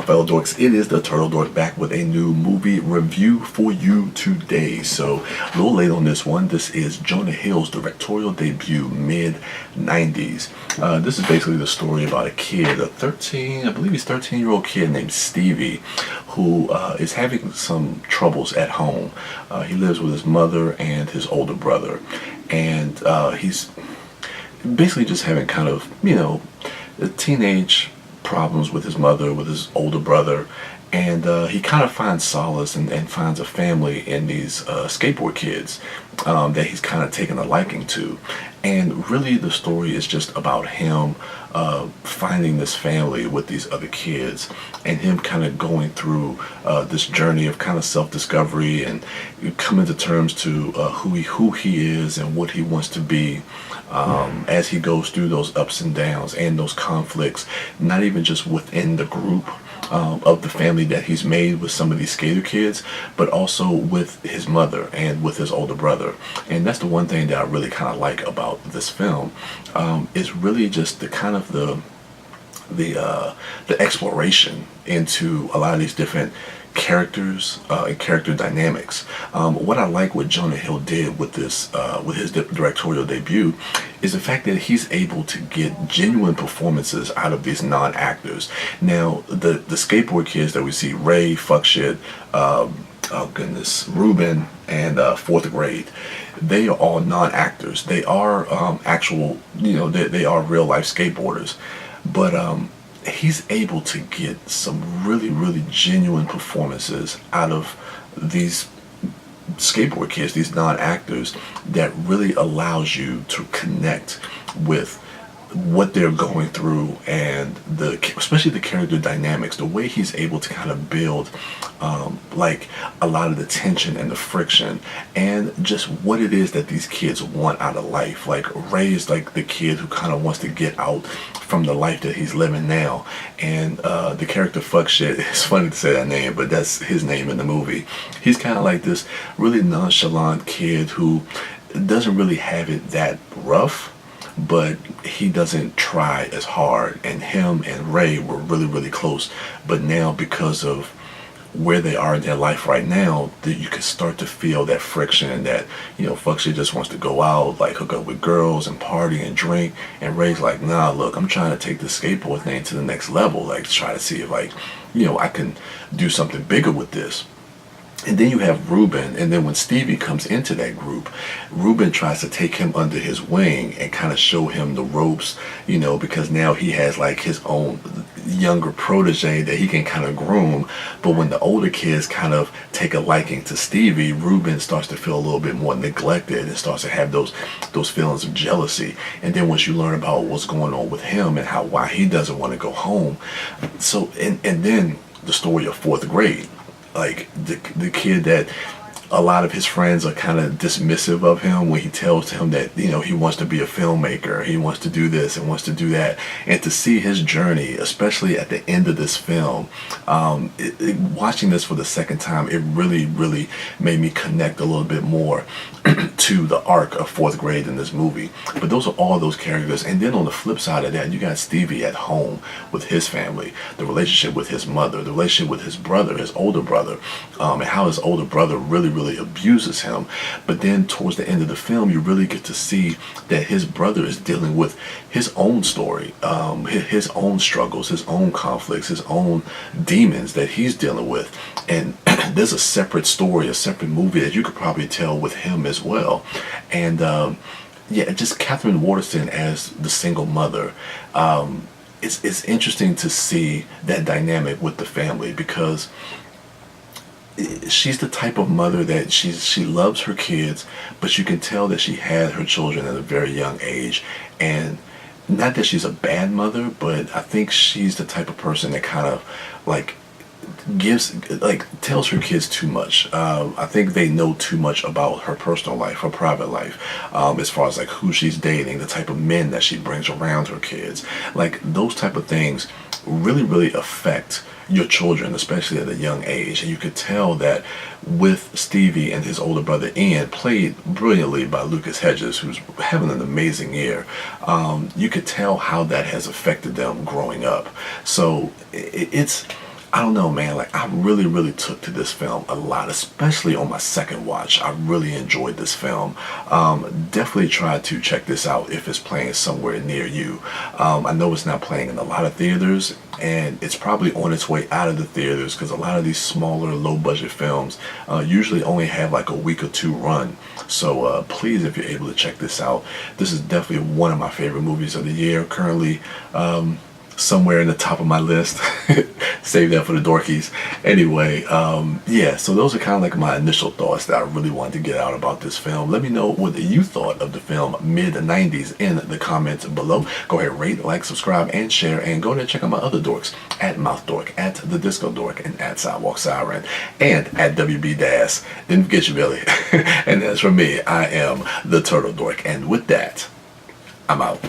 fellow dorks? It is the Turtle Dork back with a new movie review for you today. So a little late on this one. This is Jonah Hill's directorial debut, Mid90s. This is basically the story about a kid, I believe he's 13-year-old kid named Stevie, who is having some troubles at home. He lives with his mother and his older brother, and he's basically just having kind of, teenage problems with his mother, with his older brother, and he kind of finds solace and finds a family in these skateboard kids that he's kind of taken a liking to. And really the story is just about him finding this family with these other kids, and him kind of going through this journey of kind of self-discovery and coming to terms to who he is and what he wants to be, as he goes through those ups and downs and those conflicts, not even just within the group of the family that he's made with some of these skater kids, but also with his mother and with his older brother. And that's the one thing that I really kind of like about this film, is really just the kind of the exploration into a lot of these different characters and character dynamics. What I like what Jonah Hill did with this, with his directorial debut, is the fact that he's able to get genuine performances out of these non-actors. Now, the skateboard kids that we see, Ray, Fuckshit, oh goodness, Ruben, and fourth grade, they are all non-actors. They are actual, they are real life skateboarders, but he's able to get some really genuine performances out of these skateboard kids, these non-actors, that really allows you to connect with what they're going through, and especially the character dynamics, the way he's able to kind of build like a lot of the tension and the friction, and just what it is that these kids want out of life. Like Ray is like the kid who kind of wants to get out from the life that he's living now, and the character Fuckshit, it's funny to say that name, but that's his name in the movie. He's kind of like this really nonchalant kid who doesn't really have it that rough, but he doesn't try as hard. And him and Ray were really close, but now because of where they are in their life right now, that you can start to feel that friction, that Fuckshit just wants to go out, like hook up with girls and party and drink, and Ray's like, nah, look, I'm trying to take the skateboard thing to the next level, like try to see if I can do something bigger with this. And then you have Ruben, and then when Stevie comes into that group, Ruben tries to take him under his wing and kind of show him the ropes, because now he has like his own younger protege that he can kind of groom. But when the older kids kind of take a liking to Stevie, Ruben starts to feel a little bit more neglected and starts to have those feelings of jealousy. And then once you learn about what's going on with him and why he doesn't want to go home, so and then the story of fourth grade, like the kid that a lot of his friends are kind of dismissive of him when he tells him that he wants to be a filmmaker, he wants to do this and wants to do that. And to see his journey, especially at the end of this film, watching this for the second time, it really made me connect a little bit more to the arc of fourth grade in this movie. But those are all those characters. And then on the flip side of that, you got Stevie at home with his family, the relationship with his mother, the relationship with his brother, his older brother, and how his older brother really abuses him. But then towards the end of the film, you really get to see that his brother is dealing with his own story, his own struggles, his own conflicts, his own demons that he's dealing with. And there's a separate story, a separate movie that you could probably tell with him as well. And yeah, just Catherine Waterston as the single mother. It's interesting to see that dynamic with the family, because she's the type of mother that she loves her kids, but you can tell that she had her children at a very young age. And not that she's a bad mother, but I think she's the type of person that kind of like tells her kids too much. I think they know too much about her personal life, her private life, as far as like who she's dating, the type of men that she brings around her kids. Like those type of things really affect your children, especially at a young age. And you could tell that with Stevie and his older brother Ian, played brilliantly by Lucas Hedges, who's having an amazing year. You could tell how that has affected them growing up. So it's I don't know, man. Like, I really took to this film a lot, especially on my second watch. I really enjoyed this film. Definitely try to check this out if it's playing somewhere near you. I know it's not playing in a lot of theaters, and it's probably on its way out of the theaters because a lot of these smaller, low-budget films usually only have like a week or two run. So please, if you're able to check this out, this is definitely one of my favorite movies of the year. Currently, somewhere in the top of my list. Save that for the dorkies. Anyway, yeah, so those are kind of like my initial thoughts that I really wanted to get out about this film. Let me know what you thought of the film Mid90s in the comments below. Go ahead, rate, like, subscribe, and share, and go ahead and check out my other dorks at MouthDork, at the Disco Dork, and at Sidewalk Siren, and at WB Das. Didn't forget you, Billy. And as for me, I am the Turtle Dork, and with that, I'm out.